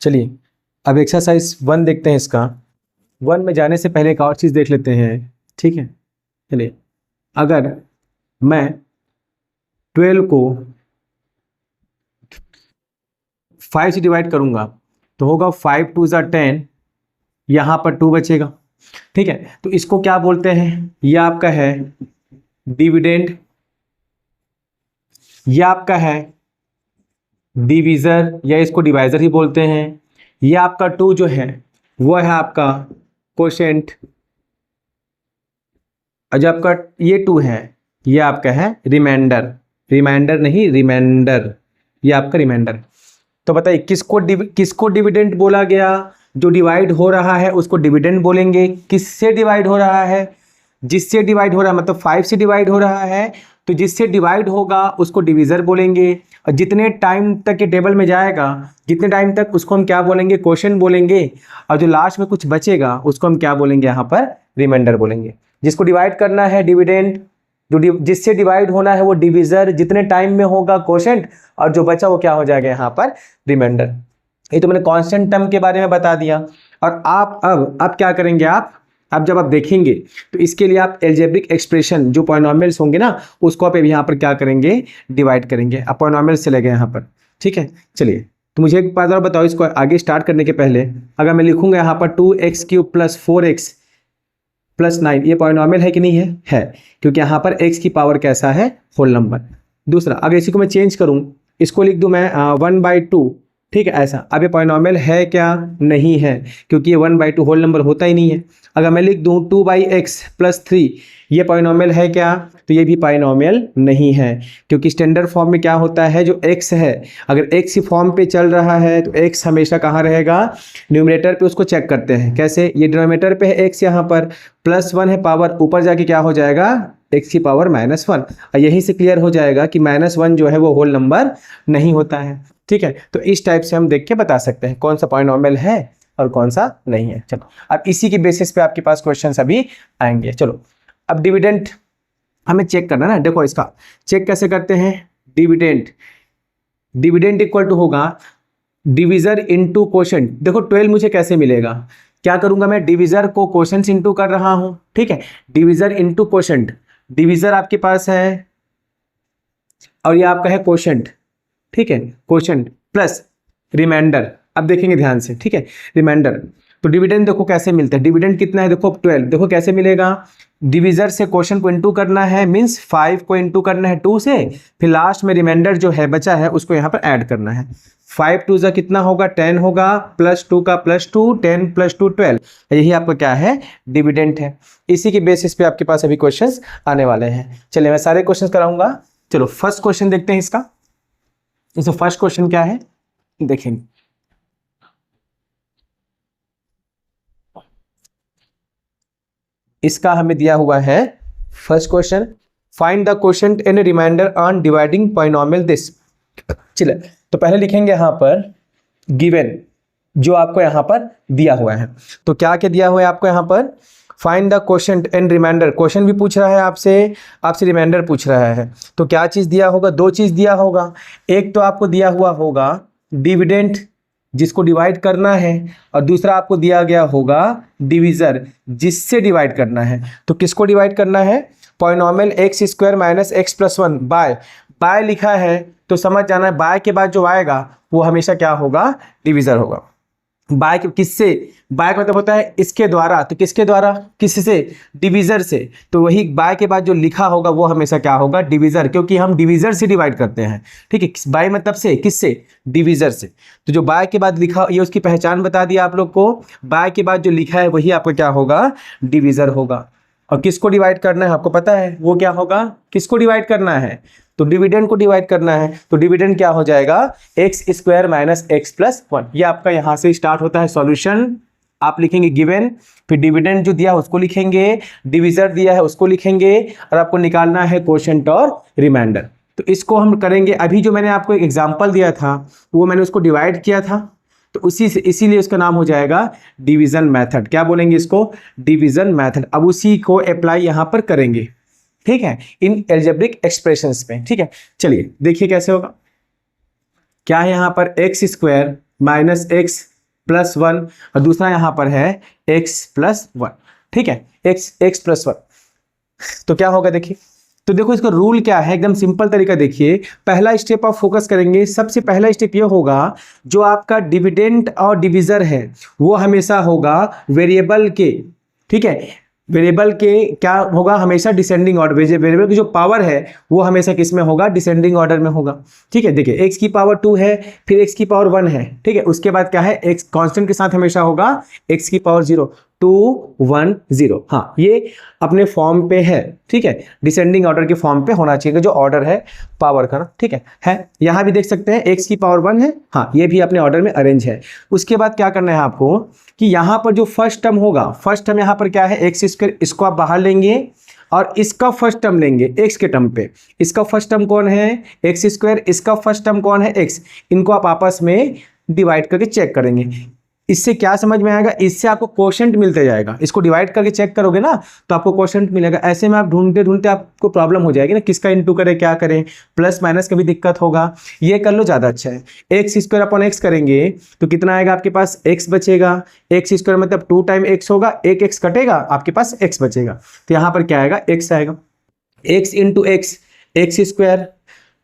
चलिए अब एक्सरसाइज 1 देखते हैं। इसका 1 में जाने से पहले एक और चीज़ देख लेते हैं, ठीक है। चलिए, अगर मैं 12 को 5 से डिवाइड करूंगा तो होगा 5 2 ज़ा 10, यहाँ पर 2 बचेगा, ठीक है। तो इसको क्या बोलते हैं, ये आपका है डिविडेंड, ये आपका है डिवीज़र या इसको डिवाइज़र ही बोलते हैं। ये आपका 2 जो है वो है आपका कोशेंट, और जो आपका ये 2 है ये आपका है रिमाइंडर, रिमाइंडर नहीं रिमाइंडर, ये आपका रिमाइंडर। तो बताइए किसको डिविडेंड बोला गया, जो डिवाइड हो रहा है उसको डिविडेंड बोलेंगे। किससे डिवाइड हो रहा है, जिससे डिवाइड हो रहा है, मतलब 5 से डिवाइड हो रहा है तो जिससे डिवाइड होगा उसको डिवीज़र बोलेंगे, और जितने टाइम तक ये टेबल में जाएगा जितने टाइम तक उसको हम क्या बोलेंगे, क्वोशिएंट बोलेंगे, और जो लास्ट में कुछ बचेगा उसको हम क्या बोलेंगे, यहाँ पर रिमाइंडर बोलेंगे। जिसको डिवाइड करना है डिविडेंड, जो जिससे डिवाइड होना है वो डिवीज़र, जितने टाइम में होगा क्वोशिएंट, और जो बचा वो क्या हो जाएगा यहाँ पर रिमाइंडर। ये तो मैंने कांस्टेंट टर्म के बारे में बता दिया। और आप अब क्या करेंगे, अब जब आप देखेंगे तो इसके लिए आप एल्जेब्रिक एक्सप्रेशन जो पॉलिनोमियल्स होंगे ना उसको आप यहाँ पर क्या करेंगे, डिवाइड करेंगे। अब पॉलिनोमियल्स चले गए यहाँ पर, ठीक है। चलिए, तो मुझे एक बात और बताओ, इसको आगे स्टार्ट करने के पहले अगर मैं लिखूंगा यहाँ पर 2x³ + 4x + 9, ये पॉलिनोमियल है कि नहीं है, है, क्योंकि यहाँ पर x की पावर कैसा है, होल नंबर। दूसरा, अगर इसी को मैं चेंज करूँ, इसको लिख दूँ मैं 1/2, ठीक है, ऐसा। अब ये पॉलिनोमियल है क्या, नहीं है, क्योंकि ये 1/2 होल नंबर होता ही नहीं है। अगर मैं लिख दूँ 2/x + 3, ये पॉलिनोमियल है क्या, तो ये भी पॉलिनोमियल नहीं है, क्योंकि स्टैंडर्ड फॉर्म में क्या होता है, जो x है अगर x की फॉर्म पे चल रहा है तो x हमेशा कहाँ रहेगा, न्यूमरेटर पे। उसको चेक करते हैं कैसे, ये डिनोमिनेटर पे है x, यहाँ पर +1 है पावर, ऊपर जाके क्या हो जाएगा, x की पावर -1, और यहीं से क्लियर हो जाएगा कि -1 जो है वो होल नंबर नहीं होता है, ठीक है। तो इस टाइप से हम देख के बता सकते हैं कौन सा पॉलिनोमियल है और कौन सा नहीं है। चलो, अब इसी के बेसिस पे आपके पास क्वेश्चंस अभी आएंगे। चलो, अब डिविडेंड हमें चेक करना ना, देखो इसका चेक कैसे करते हैं। डिविडेंड इक्वल टू होगा डिवीज़र इंटू क्वोशिएंट। देखो 12 मुझे कैसे मिलेगा, क्या करूंगा मैं, डिवीज़र को क्वोशिएंट इंटू कर रहा हूं, ठीक है। डिवीज़र इंटू क्वोशिएंट, डिवीज़र आपके पास है और ये आपका है क्वोशिएंट, ठीक है, क्वोशिएंट प्लस रिमाइंडर। अब देखेंगे ध्यान से, ठीक है, रिमाइंडर। तो डिविडेंड देखो कैसे मिलता है, डिविडेंड कितना है, देखो 12, देखो कैसे मिलेगा, डिवीज़र से क्वोशिएंट को इंटू करना है, मींस 5 को इंटू करना है 2 से, फिर लास्ट में रिमाइंडर जो है बचा है उसको यहाँ पर ऐड करना है। 5 2 ज़ा कितना होगा, 10 होगा, +2 का +2, 10 + 2 12, यही आपका क्या है, डिविडेंड है। इसी के बेसिस पे आपके पास अभी क्वेश्चंस आने वाले हैं। चलिए, मैं सारे क्वेश्चंस कराऊंगा। चलो, फर्स्ट क्वेश्चन देखते हैं इसका। इसमें फर्स्ट क्वेश्चन क्या है देखेंगे। इसका हमें दिया हुआ है first question, find the quotient and remainder on dividing polynomial this. चलिए, तो पहले लिखेंगे यहाँ पर गिवन, जो आपको यहाँ पर दिया हुआ है। तो क्या क्या दिया हुआ है आपको यहाँ पर, find the quotient and remainder, question भी पूछ रहा है आपसे रिमाइंडर पूछ रहा है। तो क्या चीज़ दिया होगा, 2 चीज़ दिया होगा। एक तो आपको दिया हुआ होगा डिविडेंड जिसको डिवाइड करना है, और दूसरा आपको दिया गया होगा डिवीज़र जिससे डिवाइड करना है। तो किसको डिवाइड करना है, पॉलिनोमियल x² - x + 1 बाय लिखा है तो समझ जाना है बाय के बाद जो आएगा वो हमेशा क्या होगा, डिवीज़र होगा। बाय किससे, बाय का मतलब होता है इसके द्वारा, तो किसके द्वारा, किससे, डिवीज़र से। तो वही बाय के बाद जो लिखा होगा वो हमेशा क्या होगा, डिवीज़र, क्योंकि हम डिवीज़र से डिवाइड करते हैं, ठीक है। बाय मतलब से, किससे, डिवीज़र से। तो जो बाय के बाद लिखा, ये उसकी पहचान बता दिया आप लोग को, बाय के बाद जो लिखा है वही आपका क्या होगा, डिवीज़र होगा। और किसको डिवाइड करना है आपको पता है, वो क्या होगा, किसको डिवाइड करना है, तो डिविडेंड को डिवाइड करना है। तो डिविडेंड क्या हो जाएगा, x² - x + 1। ये आपका यहाँ से स्टार्ट होता है सॉल्यूशन। आप लिखेंगे गिवन, फिर डिविडेंड जो दिया उसको लिखेंगे, डिवीज़र दिया है उसको लिखेंगे, और आपको निकालना है क्वोशिएंट और रिमाइंडर। तो इसको हम करेंगे। अभी जो मैंने आपको एक एग्जाम्पल दिया था वो मैंने उसको डिवाइड किया था, तो इसीलिए उसका नाम हो जाएगा डिवीज़न मेथड। क्या बोलेंगे इसको, डिवीज़न मेथड। अब उसी को अप्लाई यहाँ पर करेंगे, ठीक है, इन एल्जेब्रिक एक्सप्रेशंस में, ठीक है। चलिए देखिए कैसे होगा। क्या है यहाँ पर, x² minus x plus one, और दूसरा यहाँ पर है एक्स प्लस वन, ठीक है, एक्स प्लस वन। तो क्या होगा देखिए, तो देखो इसका रूल क्या है, एकदम सिंपल तरीका देखिए। पहला स्टेप आप फोकस करेंगे, सबसे पहला स्टेप ये होगा, जो आपका डिविडेंड और डिविजर है वो हमेशा होगा वेरिएबल के, ठीक है, वेरिएबल के क्या होगा, हमेशा डिसेंडिंग ऑर्डर, वेरिएबल की जो पावर है वो हमेशा किस में होगा, डिसेंडिंग ऑर्डर में होगा, ठीक है। देखिए एक्स की पावर 2 है, फिर एक्स की पावर 1 है, ठीक है, उसके बाद क्या है, एक्स कांस्टेंट के साथ हमेशा होगा एक्स की पावर 0, 2 1 0, हाँ ये अपने फॉर्म पे है, ठीक है, डिसेंडिंग ऑर्डर के फॉर्म पे होना चाहिए जो ऑर्डर है पावर का ना, ठीक है। यहाँ भी देख सकते हैं एक्स की पावर 1 है, हाँ ये भी अपने ऑर्डर में अरेंज है। उसके बाद क्या करना है आपको कि यहाँ पर जो फर्स्ट टर्म होगा, फर्स्ट टर्म यहाँ पर क्या है एक्स स्क्वायर, इसको आप बाहर लेंगे और इसका फर्स्ट टर्म लेंगे एक्स के टर्म पे, इसका फर्स्ट टर्म कौन है एक्स स्क्वायर, इसका फर्स्ट टर्म कौन है एक्स, इनको आप आपस में डिवाइड करके चेक करेंगे। इससे क्या समझ में आएगा, इससे आपको क्वोशंट मिलते जाएगा, इसको डिवाइड करके चेक करोगे ना तो आपको क्वोशंट मिलेगा। ऐसे में आप ढूंढते ढूंढते आपको प्रॉब्लम हो जाएगी ना, किसका इंटू करें क्या करें, प्लस माइनस का भी दिक्कत होगा, ये कर लो ज़्यादा अच्छा है। एक्स स्क्वायर अपॉन एक्स करेंगे तो कितना आएगा आपके पास, एक्स बचेगा, एक्स स्क्वायर मतलब 2 टाइम एक्स होगा, एक एक्स कटेगा आपके पास एक्स बचेगा, तो यहाँ पर क्या आएगा एक्स आएगा, x into x, x square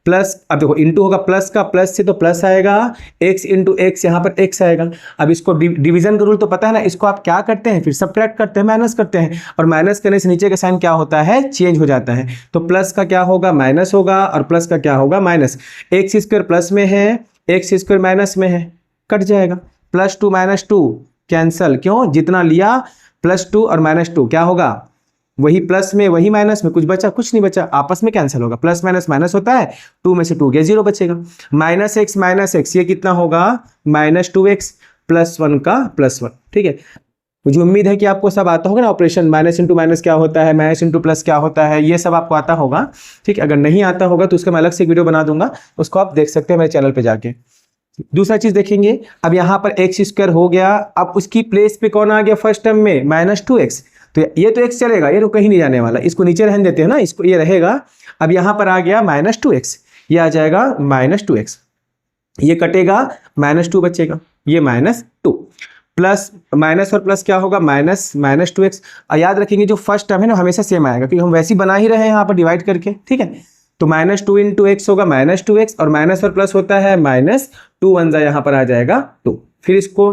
plus, अब देखो इंटू होगा प्लस का, प्लस से तो प्लस आएगा, एक्स इंटू एक्स यहाँ पर एक्स आएगा। अब इसको डिवीजन का रूल तो पता है ना, इसको आप क्या करते हैं फिर सब्ट्रैक्ट करते हैं, माइनस करते हैं, और माइनस करने से नीचे का साइन क्या होता है, चेंज हो जाता है, तो प्लस का क्या होगा माइनस होगा और प्लस का क्या होगा माइनस। एक्स स्क्वायर प्लस में है, एक्स स्क्वायर माइनस में है, कट जाएगा, प्लस 2 माइनस 2 कैंसल, क्यों, जितना लिया प्लस 2 और माइनस 2 क्या होगा, वही प्लस में वही माइनस में, कुछ बचा, कुछ नहीं बचा, आपस में कैंसिल होगा, प्लस माइनस माइनस होता है, 2 में से 2 गया 0 बचेगा, माइनस एक्स ये कितना होगा माइनस 2x प्लस 1 का प्लस 1, ठीक है। मुझे उम्मीद है कि आपको सब आता होगा ना, ऑपरेशन माइनस इंटू माइनस क्या होता है, माइनस इंटू प्लस क्या होता है, ये सब आपको आता होगा, ठीक है। अगर नहीं आता होगा तो उसका मैं अलग से एक वीडियो बना दूंगा, उसको आप देख सकते हैं मेरे चैनल पर जाके। दूसरा चीज देखेंगे, अब यहाँ पर एक्स स्क्वायर हो गया, अब उसकी प्लेस पे कौन आ गया फर्स्ट टर्म में माइनस 2x, तो ये तो x चलेगा, ये तो कहीं नहीं जाने वाला, इसको नीचे रहने देते हैं ना, इसको ये रहेगा। अब यहाँ पर आ गया माइनस 2x, ये आ जाएगा माइनस 2x, ये कटेगा माइनस 2 बचेगा, ये माइनस 2 प्लस माइनस और प्लस क्या होगा माइनस 2x। याद रखेंगे जो फर्स्ट टर्म है ना हमेशा सेम आएगा, क्योंकि हम वैसे ही बना ही रहे हैं यहाँ पर डिवाइड करके, ठीक है। तो माइनस 2 इंटू एक्स होगा माइनस 2x, और माइनस और प्लस होता है माइनस 2 1 यहाँ पर आ जाएगा 2, फिर इसको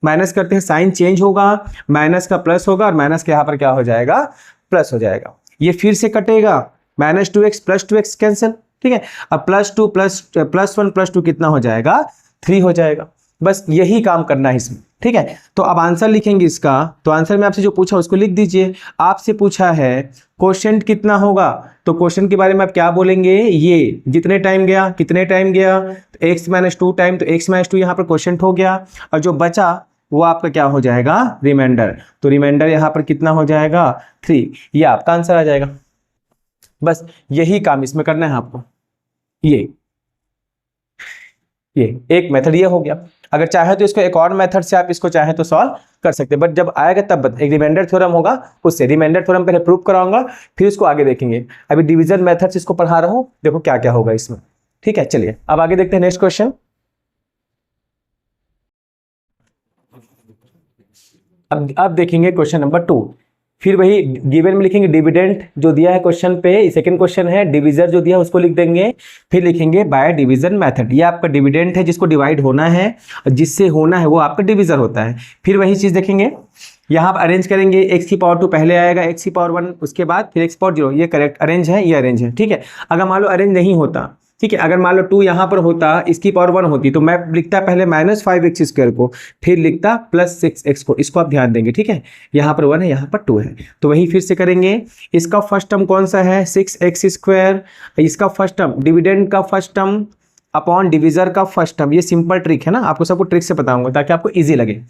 माइनस करते हैं, साइन चेंज होगा, माइनस का प्लस होगा और माइनस के यहाँ पर क्या हो जाएगा प्लस हो जाएगा, ये फिर से कटेगा, minus 2x plus 2x cancel, ठीक है। अब प्लस 2 प्लस 1 प्लस 2 कितना हो जाएगा 3 हो जाएगा, बस यही काम करना है इसमें, ठीक है। तो अब आंसर लिखेंगे इसका, तो आंसर में आपसे जो पूछा उसको लिख दीजिए। आपसे पूछा है क्वोशंट कितना होगा, तो क्वोशंट के बारे में आप क्या बोलेंगे, ये जितने टाइम गया कितने टाइम गया, तो x माइनस 2 टाइम, तो x माइनस 2 यहाँ पर क्वोशंट हो गया, और जो बचा वो आपका क्या हो जाएगा रिमाइंडर, तो रिमाइंडर यहाँ पर कितना हो जाएगा 3, ये आपका आंसर आ जाएगा। बस यही काम इसमें करना है आपको, ये एक मेथड ये हो गया। अगर चाहे तो इसको एक और मेथड से आप इसको चाहे तो सॉल्व कर सकते हैं, बट जब आएगा तब एक रिमाइंडर थ्योरम होगा, उससे रिमाइंडर थ्योरम पहले प्रूव कराऊंगा, फिर उसको आगे देखेंगे। अभी डिवीजन मेथड से इसको पढ़ा रहा हूं, देखो क्या क्या होगा इसमें, ठीक है। चलिए अब आगे देखते हैं नेक्स्ट क्वेश्चन। अब देखेंगे क्वेश्चन नंबर 2, फिर वही गिवन में लिखेंगे डिविडेंड जो दिया है क्वेश्चन पे, सेकंड क्वेश्चन है डिविजर जो दिया है उसको लिख देंगे, फिर लिखेंगे बाय डिवीजन मेथड, ये आपका डिविडेंड है जिसको डिवाइड होना है, जिससे होना है वो आपका डिविजर होता है। फिर वही चीज देखेंगे, यहाँ पर अरेंज करेंगे, एक्स की पावर 2 पहले आएगा, एक्स की पावर 1 उसके बाद फिर एक्स पावर 0, ये करेक्ट अरेंज है, ये अरेंज है, ठीक है। अगर मान लो अरेंज नहीं होता, ठीक है, अगर मान लो 2 यहाँ पर होता, इसकी पावर 1 होती, तो मैं लिखता पहले माइनस 5x स्क्वायर को, फिर लिखता प्लस 6x को, इसको आप ध्यान देंगे, ठीक है। यहाँ पर 1 है, यहाँ पर 2 है, तो वही फिर से करेंगे। इसका फर्स्ट टर्म कौन सा है 6x स्क्वायर, इसका फर्स्ट टर्म डिविडेंड का फर्स्ट टर्म अपॉन डिविजर का फर्स्ट टर्म, ये सिंपल ट्रिक है ना, आपको सबको ट्रिक से बताऊंगा ताकि आपको ईजी लगे।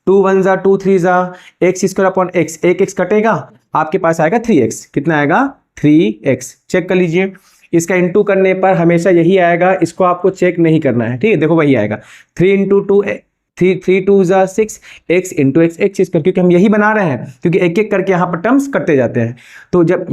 2 1 जा 2 3 जा, एक्स स्क्वायर अपॉन एक्स, एक एक्स कटेगा, आपके पास आएगा 3x, कितना आएगा 3x, चेक कर लीजिए। इसका इंटू करने पर हमेशा यही आएगा, इसको आपको चेक नहीं करना है, ठीक है। देखो वही आएगा 3 इंटू 2 3 2 जा 6 x इंटू एक्स, एक चीज कर, क्योंकि हम यही बना रहे हैं, क्योंकि एक एक करके यहाँ पर टर्म्स करते जाते हैं। तो जब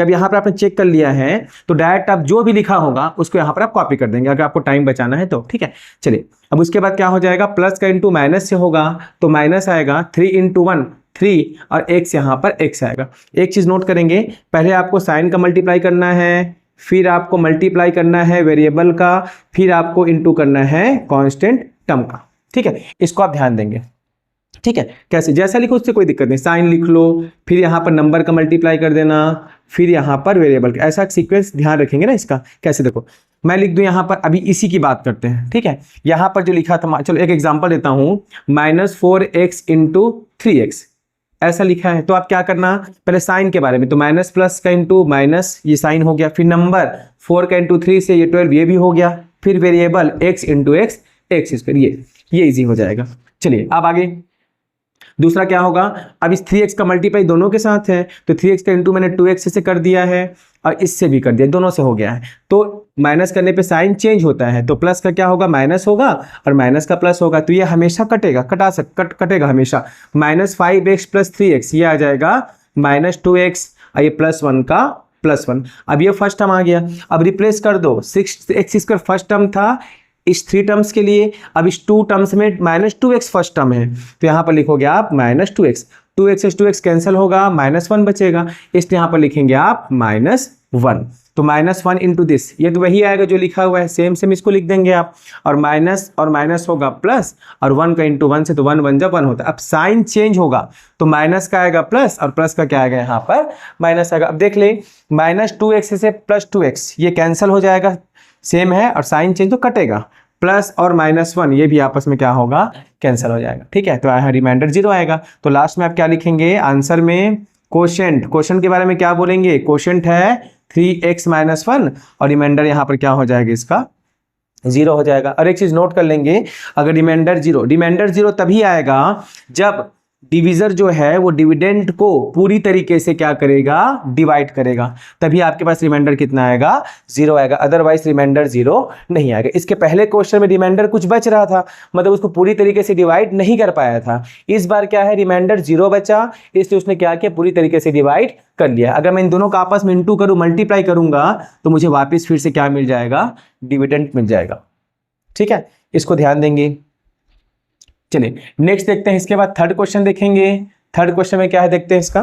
यहाँ पर आपने चेक कर लिया है तो डायरेक्ट आप जो भी लिखा होगा उसको यहाँ पर आप कॉपी कर देंगे, अगर आपको टाइम बचाना है तो, ठीक है। चलिए अब उसके बाद क्या हो जाएगा, प्लस का इंटू माइनस से होगा तो माइनस आएगा, 3 इंटू 1 3 और x यहाँ पर x आएगा। एक चीज़ नोट करेंगे, पहले आपको साइन का मल्टीप्लाई करना है, फिर आपको मल्टीप्लाई करना है वेरिएबल का, फिर आपको इंटू करना है कांस्टेंट टर्म का। ठीक है, इसको आप ध्यान देंगे। ठीक है, कैसे जैसा लिखो उससे कोई दिक्कत नहीं, साइन लिख लो, फिर यहाँ पर नंबर का मल्टीप्लाई कर देना, फिर यहाँ पर वेरिएबल का, ऐसा सीक्वेंस ध्यान रखेंगे ना इसका। कैसे देखो, मैं लिख दूं यहाँ पर, अभी इसी की बात करते हैं। ठीक है, यहाँ पर जो लिखा था, चलो एक एग्जांपल देता हूँ, -4x इंटू 3x ऐसा लिखा है। तो आप क्या करना, पहले साइन के बारे में, तो माइनस प्लस का इंटू माइनस ये साइन हो गया, फिर नंबर 4 का इंटू 3 से ये 12 ये भी हो गया, फिर variable x into x x², ये इजी हो जाएगा। चलिए अब आगे दूसरा क्या होगा, अब इस 3x का मल्टीप्लाई दोनों के साथ है, तो 3x का इंटू मैंने 2x से कर दिया है और इससे भी कर दिया, दोनों से हो गया है। तो माइनस करने पे साइन चेंज होता है, तो प्लस का क्या होगा, माइनस होगा, और माइनस का प्लस होगा, तो ये हमेशा कटेगा, कटेगा हमेशा। -5x + 3x ये आ जाएगा -2x, और ये +1 का +1। अब ये फर्स्ट टर्म आ गया, अब रिप्लेस कर दो, 6x² फर्स्ट टर्म था इस 3 टर्म्स के लिए, अब इस 2 टर्म्स में -2x फर्स्ट टर्म है, तो यहाँ पर लिखोगे आप -2x, 2x से 2x कैंसिल होगा, -1 बचेगा, इसलिए यहाँ पर लिखेंगे आप -1। तो -1 इंटू दिस, ये तो वही आएगा जो लिखा हुआ है, सेम इसको लिख देंगे आप, और माइनस होगा प्लस, और 1 का इंटू 1 से, तो 1 1 जब 1 होता है। अब साइन चेंज होगा तो माइनस का आएगा प्लस, और प्लस का क्या आएगा यहाँ पर माइनस आएगा। अब देख ले, -2x से +2x ये कैंसिल हो जाएगा, सेम है, और साइन चेंज तो कटेगा, प्लस और -1 ये भी आपस में क्या होगा, कैंसिल हो जाएगा। ठीक है, तो यहाँ रिमाइंडर 0 आएगा। तो लास्ट में आप क्या लिखेंगे आंसर में, कोशेंट, कोशेंट के बारे में क्या बोलेंगे, कोशेंट है 3x - 1, और रिमाइंडर यहाँ पर क्या हो जाएगा, इसका 0 हो जाएगा। और एक चीज नोट कर लेंगे, अगर रिमाइंडर 0 तभी आएगा जब डिविजर जो है वो डिविडेंड को पूरी तरीके से क्या करेगा, डिवाइड करेगा, तभी आपके पास रिमाइंडर कितना आएगा, 0 आएगा, अदरवाइज रिमाइंडर 0 नहीं आएगा। इसके पहले क्वेश्चन में रिमाइंडर कुछ बच रहा था, मतलब उसको पूरी तरीके से डिवाइड नहीं कर पाया था। इस बार क्या है, रिमाइंडर 0 बचा, इसलिए उसने क्या किया, पूरी तरीके से डिवाइड कर लिया। अगर मैं इन दोनों का आपस में इंटू करूं, मल्टीप्लाई करूंगा, तो मुझे वापिस फिर से क्या मिल जाएगा, डिविडेंड मिल जाएगा। ठीक है, इसको ध्यान देंगे। चलिए नेक्स्ट देखते हैं, इसके बाद थर्ड क्वेश्चन देखेंगे। थर्ड क्वेश्चन में क्या है, देखते हैं इसका।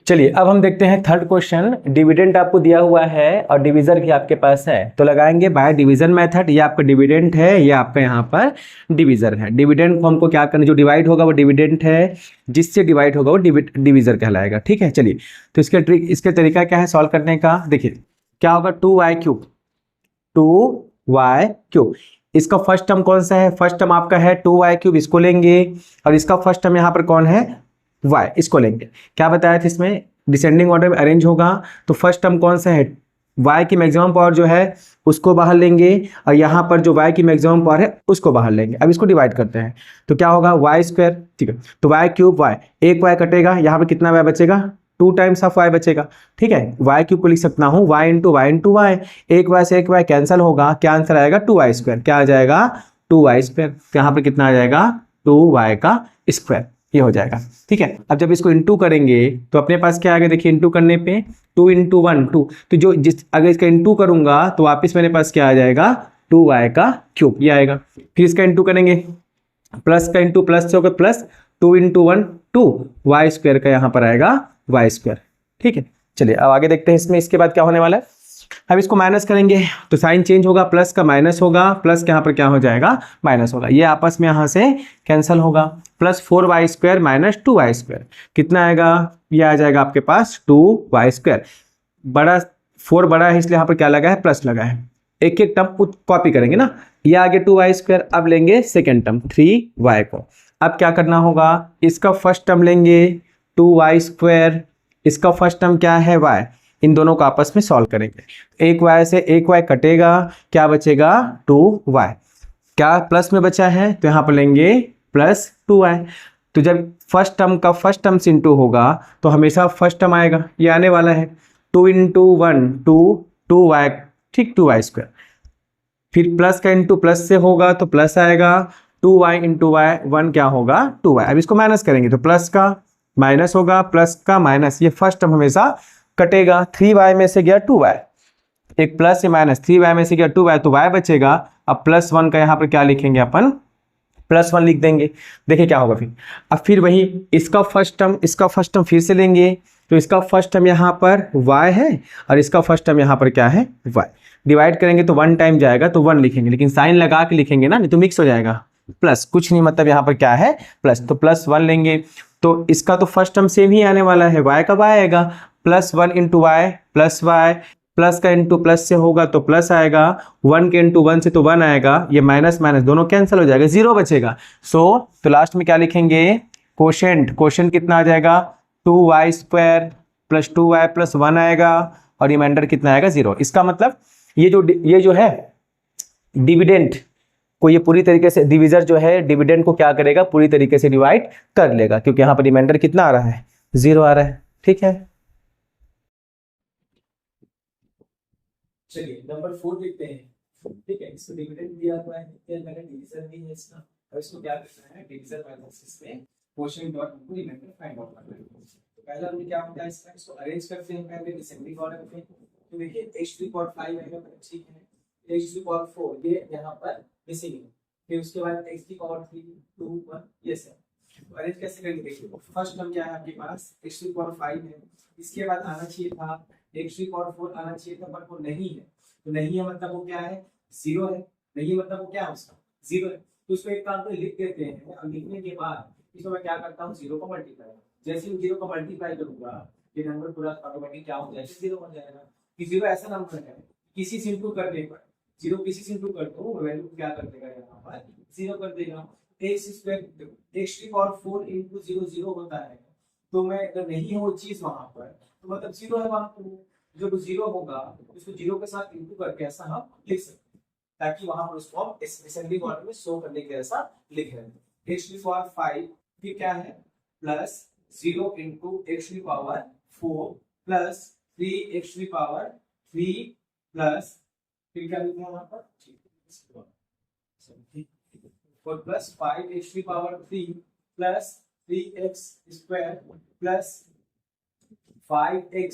चलिए अब हम देखते हैं थर्ड क्वेश्चन। डिविडेंड आपको दिया हुआ है और डिवीजर भी आपके पास है, तो लगाएंगे बाय डिवीजन मेथड। ये आपका डिविडेंड है, ये आपका यहाँ पर डिवीजर है। डिविडेंड को हमको क्या करना, जो डिवाइड होगा वो डिविडेंड है, जिससे डिवाइड होगा वो डिवीजर कहलाएगा। ठीक है, चलिए तो इसके तरीका क्या है सॉल्व करने का। देखिए क्या होगा, 2y³, 2y³। इसका फर्स्ट टर्म कौन सा है, फर्स्ट टर्म आपका है 2y³, इसको लेंगे, और इसका फर्स्ट टर्म यहाँ पर कौन है, y, इसको लेंगे। क्या बताया था इसमें, डिसेंडिंग ऑर्डर में अरेंज होगा, तो फर्स्ट टर्म कौन सा है, y की मैक्सिमम पावर जो है उसको बाहर लेंगे, और यहाँ पर जो y की मैक्सिमम पावर है उसको बाहर लेंगे। अब इसको डिवाइड करते हैं, तो क्या होगा y²। ठीक है, तो y³ y, एक y कटेगा, यहाँ पर कितना y बचेगा, 2 टाइम्स ऑफ y बचेगा। ठीक है, y³ को लिख सकता हूँ y इंटू y, एक y से एक y कैंसिल होगा, क्या आंसर आएगा, 2y²। क्या आ जाएगा, 2y²। तो यहाँ पर कितना आ जाएगा, 2y², ये हो जाएगा। ठीक है, अब जब इसको इंटू करेंगे तो अपने पास क्या आएगा, देखिए इंटू करने पे 2 इंटू 1 2, तो जो अगर इसका इंटू करूंगा तो वापस मेरे पास क्या आ जाएगा, 2y³ ये आएगा। फिर इसका इंटू करेंगे, प्लस का इंटू प्लस से होगा प्लस, 2 इंटू 1 2y² का यहाँ पर आएगा y²। ठीक है, चलिए अब आगे देखते हैं इसमें। इसके बाद क्या होने वाला है, अब इसको माइनस करेंगे तो साइन चेंज होगा, प्लस का माइनस होगा, प्लस के यहाँ पर क्या हो जाएगा, माइनस होगा, ये आपस में यहाँ से कैंसिल होगा। प्लस 4y² - 2y², कितना आएगा, ये आ जाएगा आपके पास 2y²। बड़ा 4 बड़ा है इसलिए यहाँ पर क्या लगा है, प्लस लगा है। एक एक टर्म कॉपी करेंगे ना, ये आगे 2y²। अब लेंगे सेकेंड टर्म 3y को। अब क्या करना होगा, इसका फर्स्ट टर्म लेंगे 2y², इसका फर्स्ट टर्म क्या है, y, इन दोनों को आपस में सॉल्व करेंगे। एक y से एक y कटेगा, क्या बचेगा, 2y। क्या प्लस में बचा है, तो यहाँ पर लेंगे प्लस 2y। तो जब फर्स्ट टर्म का फर्स्ट टर्म से इंटू होगा तो हमेशा फर्स्ट टर्म आएगा, ये आने वाला है। 2 इंटू 1 2y, ठीक, 2y²। फिर प्लस का इंटू प्लस से होगा तो प्लस आएगा, 2y इंटू y, 1 क्या होगा, 2y। अब इसको माइनस करेंगे तो प्लस का माइनस होगा, प्लस का माइनस, ये फर्स्ट टर्म हमेशा कटेगा। 3y में से गया 2y, एक प्लस से माइनस, 3y में से क्या 2y, तो y बचेगा। अब +1 का यहाँ पर क्या लिखेंगे अपन, +1 लिख देंगे। देखिए क्या होगा फिर, अब फिर वही इसका फर्स्ट टर्म फिर से लेंगे, तो इसका फर्स्ट टर्म यहाँ पर y है और इसका फर्स्ट टर्म यहाँ पर क्या है, y। डिवाइड करेंगे तो 1 टाइम जाएगा तो 1 लिखेंगे, लेकिन साइन लगा के लिखेंगे ना, नहीं तो मिक्स हो जाएगा। प्लस कुछ नहीं, मतलब यहाँ पर क्या है प्लस, तो +1 लेंगे। तो इसका तो फर्स्ट टर्म सेम ही आने वाला है, y का y आएगा, +1 into Y plus Y, plus का इंटू प्लस से होगा तो प्लस आएगा, 1 के इंटू 1 से तो 1 आएगा, ये माइनस माइनस दोनों कैंसिल हो जाएगा, 0 बचेगा। तो लास्ट में क्या लिखेंगे, क्वोशेंट कितना आ जाएगा, 2y² प्लस 2y प्लस 1 आएगा, और रिमाइंडर कितना आएगा, 0। इसका मतलब ये जो है डिविडेंड को, ये पूरी तरीके से डिविजर जो है डिविडेंड को क्या करेगा, पूरी तरीके से डिवाइड कर लेगा, क्योंकि यहाँ पर रिमाइंडर कितना आ रहा है, 0 आ रहा है। ठीक है, चलिए नंबर 4 लिखते हैं। ठीक है, इसको डिविडेंड दिया हुआ है, डिवीजन भी है इसका, और इसको क्या करना है, डिवीजन मैथमेटिक्स में quotient dot remainder find out करना है। तो पहला हमने क्या होता है इसका, इसको अरेंज करते हैं पहले डिसेंडिंग ऑर्डर में। तो देखिए x⁵ आएगा, ठीक है, x⁴ ये यहाँ पर मिसिंग है, फिर उसके बाद x⁵ 2 1 ये सब अरेंज कैसे करेंगे। देखिए फर्स्ट टर्म क्या है आपके पास, x⁵ है, इसके बाद आना चाहिए था x⁴ आना चाहिए था, बट वो नहीं है। तो नहीं है मतलब वो क्या है, 0 है, नहीं मतलब वो क्या है उसका 0 है। तो उसको एक काम पे लिख देते हैं, और लिखने के बाद इसको मैं क्या करता हूँ, 0 को मल्टीप्लाई, जैसे ही 0 को मल्टीप्लाई करूंगा ये नंबर पूरा ऑटोमेटिक क्या हो जाएगा, 0 बन जाएगा। कि 0 ऐसा नंबर है किसी से इंटू करने पर, 0 किसी से इंटू कर दो वैल्यू क्या कर देगा, यहाँ पर 0 कर देगा। x⁴ इंटू 0 0 होता है, तो मैं अगर नहीं है वो चीज वहां पर, तो मतलब 0 है वहां पर, जब 0 होगा उसको 0 के साथ इंटू करके ऐसा हम लिख सकते हैं, ताकि वहां पर उसको हम इस डिसेंडिंग ऑर्डर में शो करने के ऐसा लिख रहे हैं। x⁵ फिर क्या है, +0 into x⁴ 4 plus 3x⁴ 3 plus फिर क्या लिखना है वहां पर, और plus 5x⁴ plus 3x² plus 5x,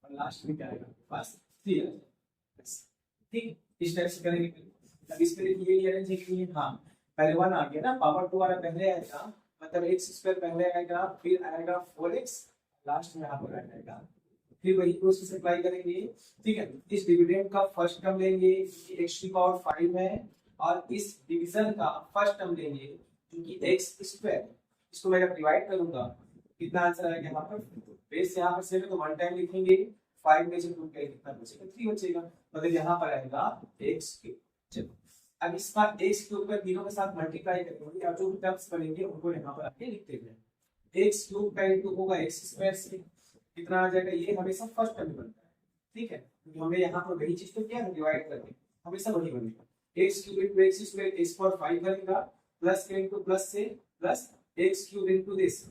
और लास्ट में क्या आएगा बस 3। ठीक, इस टाइप से करेंगे। अब इस पे ये अरेंज किए, हाँ पहले 1 आ गया ना, पावर 2 आ रहा पहले आएगा, मतलब x² पहले आएगा, फिर आएगा 4x, लास्ट में यहाँ पर आ जाएगा, फिर वही प्रोसेस अप्लाई करेंगे। ठीक है, इस डिविडेंड का फर्स्ट टर्म लेंगे x⁵ है, और इस डिवीजन का फर्स्ट टर्म लेंगे क्योंकि x², इसको मैं जब डिवाइड करूंगा कितना आंसर आएगा यहाँ पर, बेस यहाँ पर से तो 1 टाइम लिखेंगे, 5 में से 2 के कितना बचेगा, 3 बचेगा, मतलब यहाँ पर आएगा x³। चलो अब इसका x³ का तीनों के साथ मल्टीप्लाई करेंगे, और जो भी टर्म्स बनेंगे उनको यहाँ पर आके लिख देते हैं। x³ का इंटू होगा x² से, कितना आ जाएगा, ये हमेशा फर्स्ट टर्म बनता है। ठीक है, क्योंकि हमने यहाँ पर वही चीज तो क्या है, डिवाइड करके हमेशा वही बनेगा, x³ इंटू x² x⁴ बनेगा, प्लस के इंटू प्लस से plus x³ into this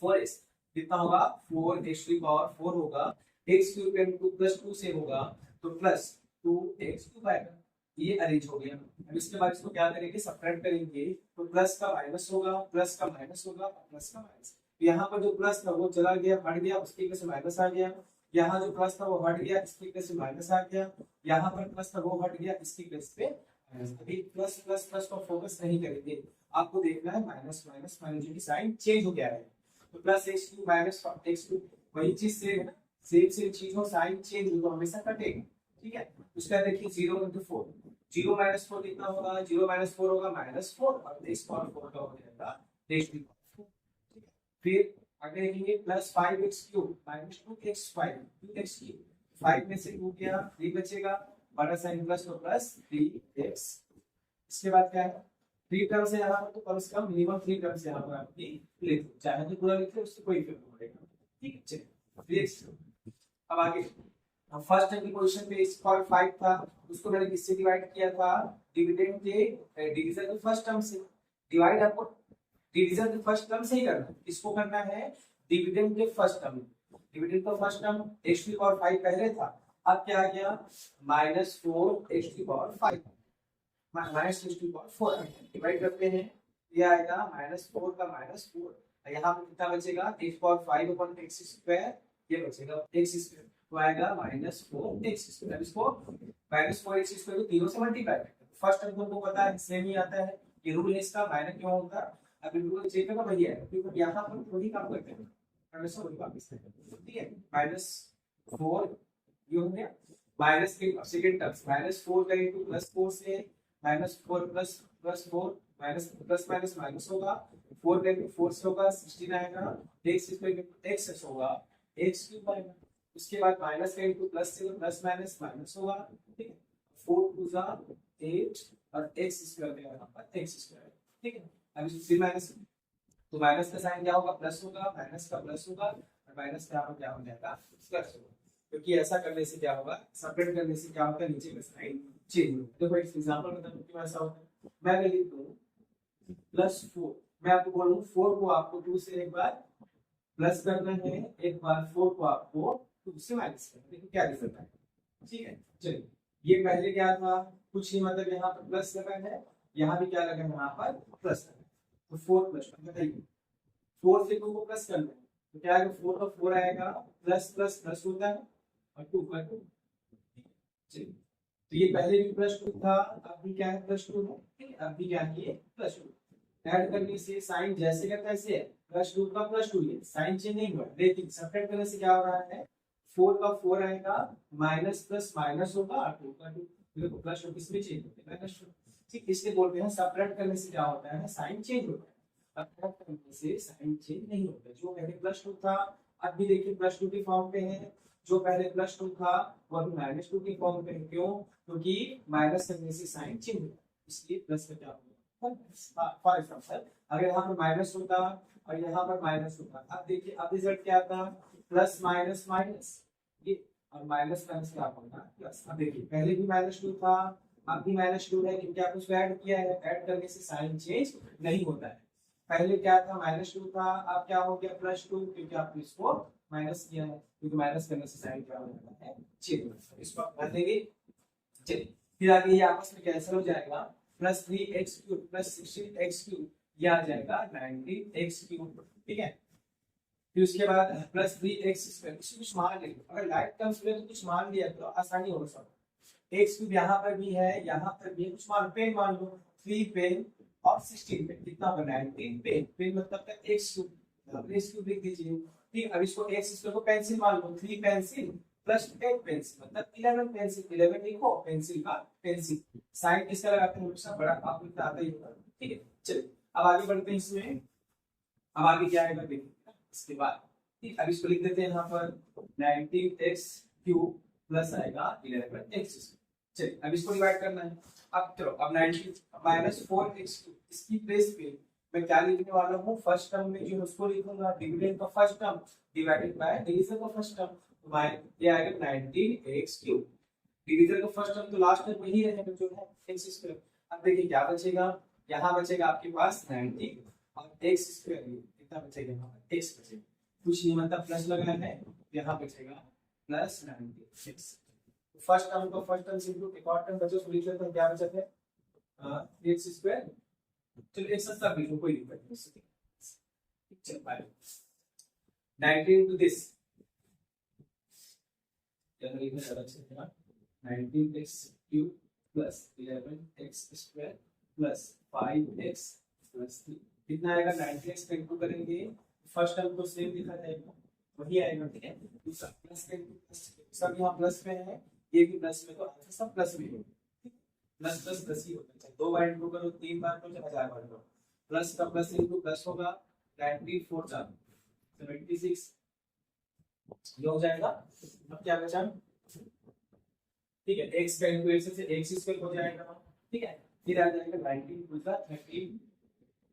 4x, कितना होगा 4x⁴ होगा, x³ इंटू +2 से होगा तो प्लस 2x³ आएगा। ये अरेंज हो गया। अब इसके बाद इसको क्या करेंगे, सब्ट्रैक्ट करेंगे, तो प्लस का माइनस होगा, प्लस का माइनस होगा, प्लस का माइनस। यहाँ पर जो प्लस था वो चला गया, हट गया, उसकी वजह से माइनस आ गया। यहाँ जो प्लस था वो हट गया, इसकी वजह से माइनस आ गया। यहाँ पर प्लस था वो हट गया, इसकी वजह से अभी प्लस प्लस प्लस को फोकस नहीं करेंगे, आपको देखना है माइनस माइनस माइनस की साइन चेंज हो गया है। तो प्लस x³ माइनस x², वही चीज सेम है ना, सेम चीज हो, साइन चेंज हो तो हमेशा कटेगा। ठीक है, उसका देखिए 0 इंटू 4, 0 माइनस 4 कितना होगा, 0 माइनस 4 होगा -4, और x⁴ का हो जाएगा x²। फिर आगे देखेंगे plus 5x³ minus 2x5 2x3, 5 में से 2 गया 3 बचेगा, बड़ा साइन प्लस तो प्लस 3x। इसके बाद क्या है, 3 टर्म से यहाँ पर तो कम से कम मिनिमम 3 टर्म से यहाँ पर आपकी लिख, चाहे तो पूरा लिख ले, उससे कोई फर्क नहीं पड़ेगा। ठीक है, चलिए 3x। अब आगे हम फर्स्ट टर्म की पोजीशन पे x⁴ था, उसको मैंने किससे डिवाइड किया था, डिविडेंड के डिवीजन के फर्स्ट टर्म से। डिवाइड आपको डिवीजन के फर्स्ट टर्म से ही करना है, इसको करना है डिविडेंड के फर्स्ट टर्म। डिविडेंड का फर्स्ट टर्म x⁵ पहले था, अब क्या आ गया -4x⁵, -x⁴ डिवाइड करते हैं, ये आएगा -4 का -4, यहाँ पे कितना बचेगा x⁴ x², ये बचेगा x²। तो आएगा -4x²। अब इसको -4x² को तीनों से मल्टीप्लाई करते हैं। फर्स्ट टर्म को पता है, सेम ही आता है, ये रूल है इसका, माइनस क्यों होता है। अब रूल चेक करना वही है, क्योंकि यहाँ पर वही काम करते हैं, हमेशा वही वापस है, ठीक है। -4 ये हो गया, माइनस के सेकंड टर्म -4 का इनटू +4 से -4 plus 4 minus plus minus minus होगा, 4 का इनटू 4 से होगा 16 आएगा, x² x होगा, x³ आएगा। उसके बाद माइनस का इनटू प्लस से प्लस माइनस माइनस होगा, ठीक है। 4 2 जा 8 और x² देगा यहाँ पर x², ठीक है। अब इसको फिर माइनस, तो माइनस का साइन क्या होगा, प्लस होगा, माइनस का प्लस होगा और माइनस का क्या हो जाएगा, प्लस होगा। क्योंकि ऐसा करने से क्या होगा, सेपरेट करने से क्या होता है, नीचे का साइन चेंज होगा। देखो एक एग्जांपल बताऊं क्यों ऐसा होता है। मैं अगर लिख दूं +4, मैं आपको बोलूं 4 को आपको 2 से एक बार प्लस करना है, एक बार 4 को आपको 2 से माइनस करना है। देखो क्या रिजल्ट है, ठीक है। चलिए ये पहले क्या था, कुछ नहीं, मतलब यहाँ पर प्लस लगा है, यहाँ भी क्या लगा है, यहाँ पर प्लस लगा है। तो 4 प्लस बताइए, 4 से 2 को प्लस करना है, तो क्या आएगा, 4 का 4 आएगा, प्लस प्लस प्लस होता है और 2 का 2। चलिए तो ये पहले भी +2 था, अब भी क्या है, +2 है, ठीक है। अब भी क्या है, ये +2। ऐड करने से साइन जैसे का तैसे है, +2 का +2 है, साइन चेंज नहीं हुआ। लेकिन सब्ट्रैक्ट करने से क्या हो रहा है, 4 का 4 आएगा, माइनस प्लस माइनस होगा और 2 का 2। देखो +2 किसमें चेंज होता है, +2, ठीक। इसलिए बोलते हैं सब्ट्रैक्ट करने से क्या होता है, साइन चेंज होता है। सब्ट्रैक्ट करने से साइन चेंज नहीं होता। जो पहले +2 था, अब भी देखिए +2 के फॉर्म पे है, जो पहले +2 था वो अभी -2 के फॉर्म पे है। क्यों, क्योंकि माइनस करने से साइन चेंज होता है, इसलिए प्लस का क्या होगा। फॉर एग्जांपल अगर यहाँ पर माइनस होता और यहाँ पर माइनस होता, अब देखिए अब रिजल्ट क्या आता, प्लस माइनस माइनस, ये और माइनस माइनस क्या होगा, प्लस। अब देखिए पहले भी -2 था, अब भी -2 है, क्योंकि आपने उसको ऐड किया है, ऐड करने से साइन चेंज नहीं होता है। पहले क्या था, -2 था, अब क्या हो गया +2, क्योंकि आपने इसको माइनस किया है, क्योंकि माइनस करने से साइन क्या हो जाता है, चेंज। इसको आप भर देंगे। चलिए फिर आगे ये आपस में कैंसिल हो जाएगा, +3x³ +16x³ ये आ जाएगा 19x³, ठीक है। फिर उसके बाद +3x², इसमें कुछ मान ले, अगर लाइक टर्म्स में तो कुछ मान लिया तो आसानी होगा सब। x³ यहाँ पर भी है, यहाँ पर भी है, कुछ मान, पेन मान लो, 3 पेन और 16 पेन, कितना होगा, 19 पेन। पेन मतलब x³ x³ लिख दीजिए, ठीक। अब इसको x² को पेंसिल मान लो, 3 पेंसिल प्लस 8 पेंसिल मतलब 11 पेंसिल, 11 लिखो, पेंसिल का पेंसिल। साइन किसका लगाते हैं, हमेशा बड़ा, आपको इतना आता ही होगा, ठीक है। चलिए अब आगे बढ़ते हैं इसमें। अब आगे क्या आएगा देखिए इसके बाद, ठीक। अब इसको लिख देते हैं यहाँ पर 19x³ प्लस आएगा 11x²। चलिए अब इसको डिवाइड करना है। अब चलो, अब 19 -4x³ इसकी प्लेस पे मैं क्या लिखने वाला हूँ, फर्स्ट टर्म में जो उसको लिखूंगा, डिविडेंड का first term divided by division का फर्स्ट टर्म, तो ये आएगा 19x³। डिवीजन का फर्स्ट टर्म तो लास्ट टर्म यही रहेगा जो है x²। अब देखिए क्या बचेगा, यहाँ बचेगा आपके पास 90 और x², कितना बचेगा, यहाँ पर x बचेगा, कुछ नहीं, मतलब प्लस लगाना है, यहाँ बचेगा +90x। फर्स्ट टर्म को फर्स्ट टर्म से इनटू एक और टर्म बचे, उसको लिख लेते हैं, क्या बचा है, x²। चलो एक साथ सब लिखो, कोई दिक्कत नहीं। चल बाय 19 into this, क्या लिखना है, अलग से है 19x³ plus 11x² plus 5x plus 3, कितना आएगा, 90x का इनटू करेंगे, फर्स्ट टर्म तो सेम लिखा जाएगा, वही आएगा, ठीक है। दूसरा प्लस का इनटू, सब यहाँ प्लस में है, ये भी प्लस में, तो आंसर सब प्लस में होगा, प्लस प्लस प्लस ही होता है। 2 बार इनटू करो, 3 बार करो, 1000 बार करो, प्लस का प्लस इनटू प्लस होगा, 94 76 ये हो जाएगा। अब क्या बचा, ठीक है, x का इनटू x से x² हो जाएगा, ठीक है। फिर आ जाएगा 19 ×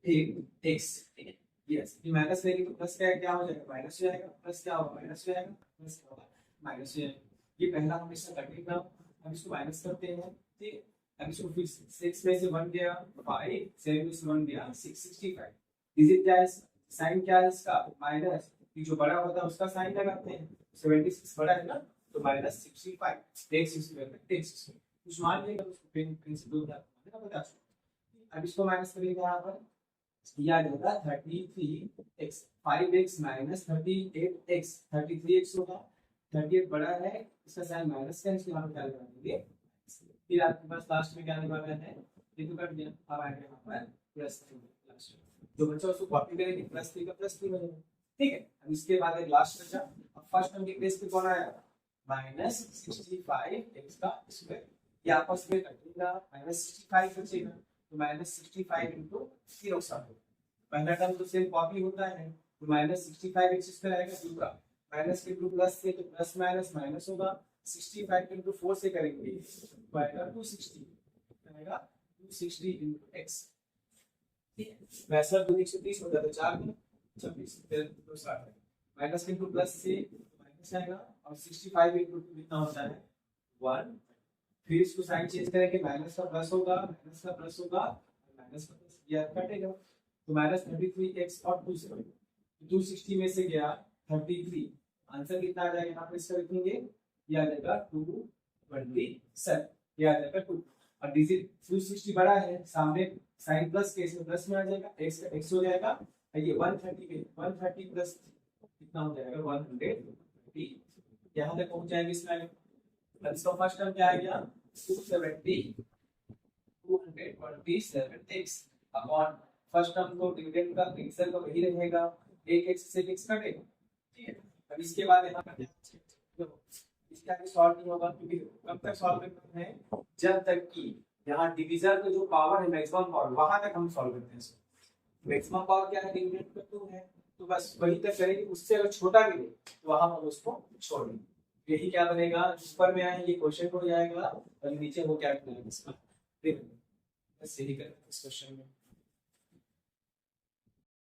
38x, ठीक है। यस, ये माइनस लेंगे तो प्लस क्या हो जाएगा, माइनस हो जाएगा, प्लस क्या होगा, माइनस हो जाएगा, प्लस क्या होगा, माइनस हो जाएगा। ये पहला हमेशा कटेगा, हम इसको माइनस करते हैं, ठीक है। अब इसको फिर 6 में से 1 गया 5, 7 में से 1 गया 6, 65। डिजिट क्या है, साइन क्या है इसका, माइनस, जो बड़ा होता है उसका साइन लगाते हैं, 76 बड़ा है ना, तो -65 x², कुछ मान लेगा, उसको पेन से दूर रखना है, 50। अब इसको माइनस करेंगे, यहाँ पर ये आ जाएगा 33x, 5x - 38x, 33x होगा, 38 बड़ा है, इसका साइन माइनस का, इसके हम क्या लगा देंगे, फिर आपके पास लास्ट में क्या आने वाला है, ये तो कट गया, अब आएगा यहाँ पर प्लस 3 लास्ट में, जो बच्चा उसको कॉपी करेंगे प्लस 3 का प्लस 3 बनेगा, ठीक है। अब इसके बाद एक लास्ट बचा, अब फर्स्ट टर्म के केस पे कौन आया, -65 x का स्क्वायर, ये आपस में कटेगा, -65 बचेगा, तो -65 into 0 सब पहला टर्म तो सेम कॉपी होता है, तो -65 x स्क्वायर आएगा 2 का, माइनस के टू प्लस से तो प्लस माइनस माइनस होगा, 65 इंटू 4 से करेंगे तो आएगा 260, आएगा 260 इंटू x, ठीक है। वैसा 230 हो जाता है 4 में 26, फिर 260 माइनस के टू प्लस से माइनस आएगा, और 65 इंटू 2 कितना होता है 1, फिर इसको साइन चेंज करेंगे, माइनस का प्लस होगा, माइनस का प्लस होगा, माइनस का प्लस, ये कटेगा, तो -33x और 2 से 260 में से गया 33, आंसर कितना आ जाएगा, यहाँ पे इसका लिखेंगे, ये आ जाएगा 227, ये आ जाएगा 2, और डिजिट 260 बड़ा है, सामने साइन प्लस के इसमें प्लस में आ जाएगा, x का x हो जाएगा, ये 130 में 130 प्लस कितना हो जाएगा 130, यहाँ तक पहुंच जाएंगे इसमें। अब इसका फर्स्ट टर्म क्या आ गया 227x अपॉन फर्स्ट टर्म को डिविडेंड का आंसर का वही रहेगा, एक x से x कटेगा, ठीक है। अब इसके बाद यहाँ पर इसका आगे सॉल्व नहीं होगा, क्योंकि कब तक सॉल्व करना है, जब तक कि यहाँ डिवीजर का जो पावर है मैक्सिमम पावर वहां तक हम सॉल्व करते हैं इसको। मैक्सिमम पावर क्या है, डिविडेंड का 2 है, तो बस वही तक करेंगे, उससे अगर छोटा भी दे तो वहां हम उसको छोड़ देंगे, यही क्या बनेगा, ऊपर में आए ये क्वेश्चन हो जाएगा और नीचे वो क्या बनेगा इसका, बस यही करेंगे इस क्वेश्चन में।